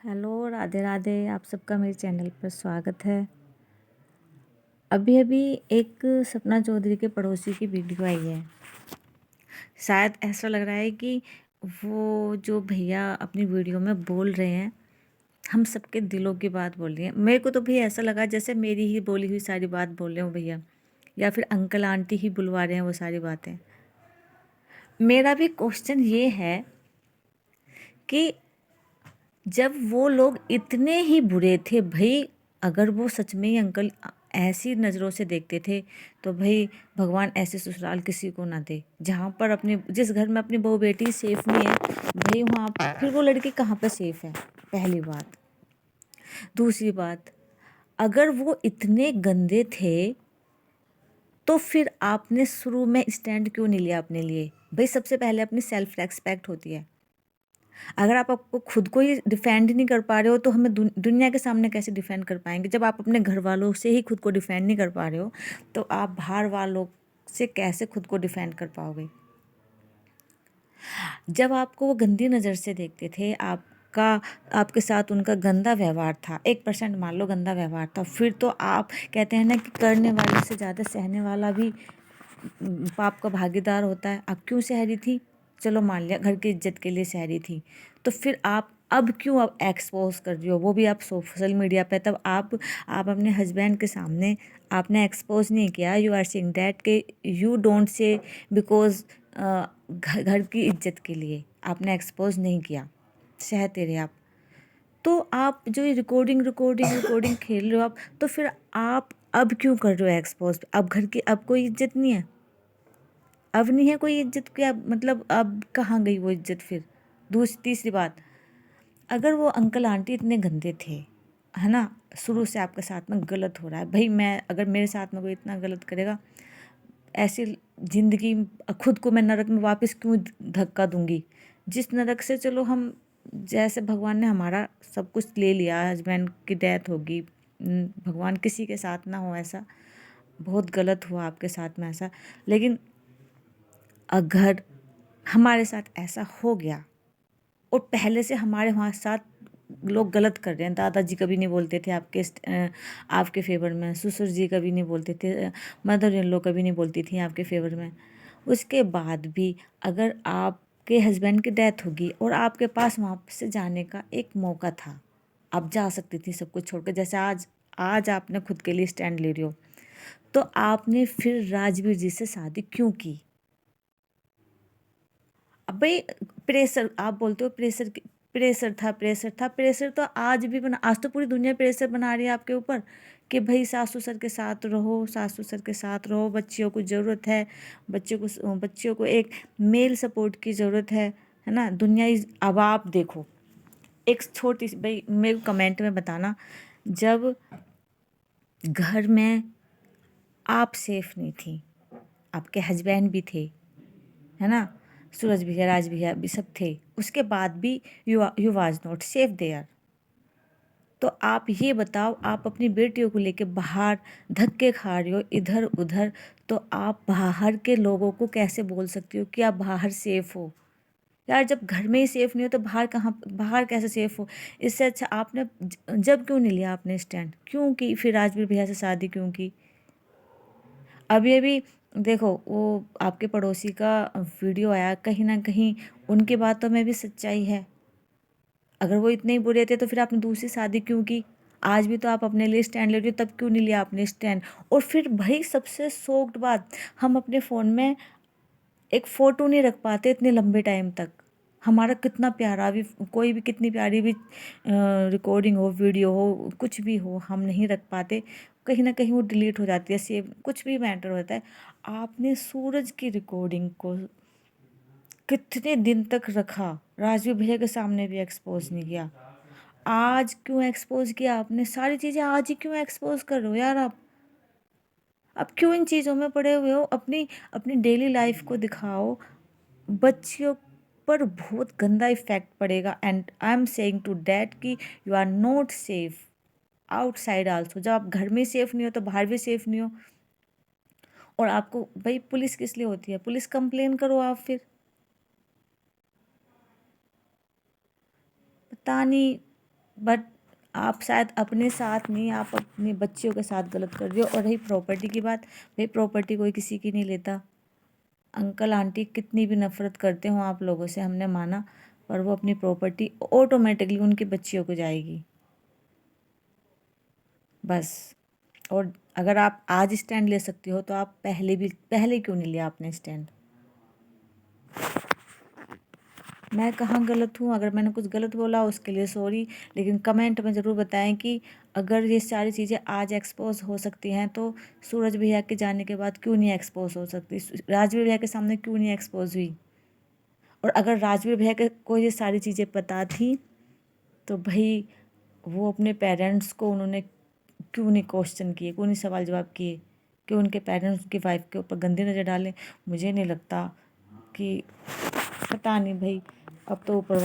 Hello, Radhe Radhe. आप सबका मेरे चैनल पर स्वागत है। अभी अभी एक सपना चौधरी के पड़ोसी की वीडियो आई है। शायद ऐसा लग रहा है कि वो जो भैया अपनी वीडियो में बोल रहे हैं, हम सबके दिलों की बात बोल रही हैं। मेरे को तो भी ऐसा लगा जैसे मेरी ही बोली हुई सारी बात बोल रहे हो भैया, या फिर अंकल आंटी ही बुलवा रहे हैं वो सारी बातें। मेरा भी क्वेश्चन ये है कि जब वो लोग इतने ही बुरे थे भाई, अगर वो सच में ही अंकल ऐसी नज़रों से देखते थे तो भाई भगवान ऐसे ससुराल किसी को ना दे, जहाँ पर अपने जिस घर में अपनी बहू बेटी सेफ नहीं है भाई, वहाँ फिर वो लड़की कहाँ पे सेफ है। पहली बात। दूसरी बात, अगर वो इतने गंदे थे तो फिर आपने शुरू में स्टैंड क्यों नहीं लिया अपने लिए? भाई सबसे पहले अपनी सेल्फ रेस्पेक्ट होती है। अगर आप आपको खुद को ही डिफेंड नहीं कर पा रहे हो तो हमें दुनिया के सामने कैसे डिफेंड कर पाएंगे? जब आप अपने घर वालों से ही खुद को डिफेंड नहीं कर पा रहे हो तो आप बाहर वालों से कैसे खुद को डिफेंड कर पाओगे? जब आपको वो गंदी नज़र से देखते थे, आपके साथ उनका गंदा व्यवहार था, 1% मान लो गंदा व्यवहार था, फिर तो आप कहते हैं ना कि करने वाले से ज़्यादा सहने वाला भी पाप का भागीदार होता है। आप क्यों सह रही थी? चलो मान लिया घर की इज्जत के लिए सह रही थी, तो फिर आप अब क्यों अब एक्सपोज कर रही हो, वो भी आप सोशल मीडिया पे? तब आप अपने हस्बैंड के सामने आपने एक्सपोज नहीं किया। यू आर सेइंग दैट के यू डोंट से बिकॉज घर की इज्जत के लिए आपने एक्सपोज नहीं किया, सहते रहे आप। तो आप जो ये रिकॉर्डिंग खेल रहे हो आप, तो फिर आप अब क्यों कर रहे हो एक्सपोज? अब घर की अब कोई इज्जत नहीं है, अब नहीं है कोई इज्जत। क्या मतलब अब कहाँ गई वो इज्जत फिर? तीसरी बात, अगर वो अंकल आंटी इतने गंदे थे, है ना, शुरू से आपके साथ में गलत हो रहा है भाई, मैं अगर मेरे साथ में कोई इतना गलत करेगा, ऐसी ज़िंदगी खुद को मैं नरक में वापस क्यों धक्का दूंगी? जिस नरक से, चलो हम जैसे भगवान ने हमारा सब कुछ ले लिया, हस्बैंड की डेथ होगी, भगवान किसी के साथ ना हो ऐसा, बहुत गलत हुआ आपके साथ में ऐसा, लेकिन अगर हमारे साथ ऐसा हो गया और पहले से हमारे वहाँ साथ लोग गलत कर रहे हैं, दादाजी कभी नहीं बोलते थे आपके फेवर में, ससुर जी कभी नहीं बोलते थे, मदर इन लॉ कभी नहीं बोलती थी आपके फेवर में, उसके बाद भी अगर आपके हस्बैंड की डेथ होगी और आपके पास वहाँ से जाने का एक मौका था, आप जा सकती थी सब कुछ छोड़कर, जैसे आज आपने खुद के लिए स्टैंड ले रही हो, तो आपने फिर राजवीर जी से शादी क्यों की? अब भाई प्रेशर आप बोलते हो, प्रेशर तो आज भी बना, आज तो पूरी दुनिया प्रेशर बना रही है आपके ऊपर कि भाई सासू ससुर के साथ रहो, सासू ससुर के साथ रहो, बच्चियों को ज़रूरत है, बच्चियों को एक मेल सपोर्ट की ज़रूरत है ना। अब आप देखो, एक छोटी सी भाई मेरे कमेंट में बताना, जब घर में आप सेफ नहीं थी, आपके हस्बैंड भी थे, है ना, सूरज भैया राज भैया भी सब थे, उसके बाद भी you was not safe there. तो आप ये बताओ, आप अपनी बेटियों को लेके बाहर धक्के खा रहे हो इधर उधर, तो आप बाहर के लोगों को कैसे बोल सकती हो कि आप बाहर सेफ हो? यार जब घर में ही सेफ नहीं हो तो बाहर कैसे सेफ हो? इससे अच्छा आपने जब क्यों नहीं लिया आपने स्टैंड, क्यों की फिर राजवीर भैया से शादी क्यों की? अभी अभी देखो, वो आपके पड़ोसी का वीडियो आया, कहीं ना कहीं उनकी बातों में भी सच्चाई है। अगर वो इतने ही बुरे थे तो फिर आपने दूसरी शादी क्यों की? आज भी तो आप अपने लिए स्टैंड ले रही हो, तब क्यों नहीं लिया आपने स्टैंड? और फिर भाई सबसे शॉक्ड बात, हम अपने फ़ोन में एक फ़ोटो नहीं रख पाते इतने लंबे टाइम तक। हमारा कितना प्यारा भी, कोई भी कितनी प्यारी भी रिकॉर्डिंग हो, वीडियो हो, कुछ भी हो, हम नहीं रख पाते, कहीं ना कहीं वो डिलीट हो जाती है, सेव कुछ भी मैटर होता है। आपने सूरज की रिकॉर्डिंग को कितने दिन तक रखा, राजवीर भैया के सामने भी एक्सपोज नहीं किया, आज क्यों एक्सपोज किया आपने? सारी चीज़ें आज ही क्यों एक्सपोज कर रहे हो यार आप? अब क्यों इन चीज़ों में पड़े हुए हो? अपनी अपनी डेली लाइफ को दिखाओ। बच्चियों पर बहुत गंदा इफेक्ट पड़ेगा, and I am saying to that कि you are not safe outside also. जब आप घर में सेफ नहीं हो तो बाहर भी सेफ नहीं हो। और आपको भाई पुलिस किस लिए होती है? पुलिस कंप्लेन करो आप फिर। पता नहीं, बट आप शायद अपने साथ नहीं, आप अपने बच्चियों के साथ गलत कर रहे हो। और रही प्रॉपर्टी की बात, भाई प्रॉपर्टी कोई किसी की नहीं लेता। अंकल आंटी कितनी भी नफरत करते हो आप लोगों से, हमने माना, पर वो अपनी प्रॉपर्टी ऑटोमेटिकली उनकी बच्चियों को जाएगी बस। और अगर आप आज स्टैंड ले सकती हो तो आप पहले क्यों नहीं लिया आपने स्टैंड? मैं कहाँ गलत हूँ? अगर मैंने कुछ गलत बोला उसके लिए सॉरी, लेकिन कमेंट में ज़रूर बताएं कि अगर ये सारी चीज़ें आज एक्सपोज हो सकती हैं तो सूरज भैया के जाने के बाद क्यों नहीं एक्सपोज हो सकती, राजवीर भैया के सामने क्यों नहीं एक्सपोज हुई? और अगर राजवीर भैया को ये सारी चीज़ें पता थी तो भाई वो अपने पेरेंट्स को उन्होंने क्यों नहीं क्वेश्चन किए, क्यों नहीं सवाल जवाब किए, क्यों उनके पेरेंट्स की वाइफ के ऊपर गंदी नज़र डालें? मुझे नहीं लगता कि, पता नहीं भाई, अब तो ऊपर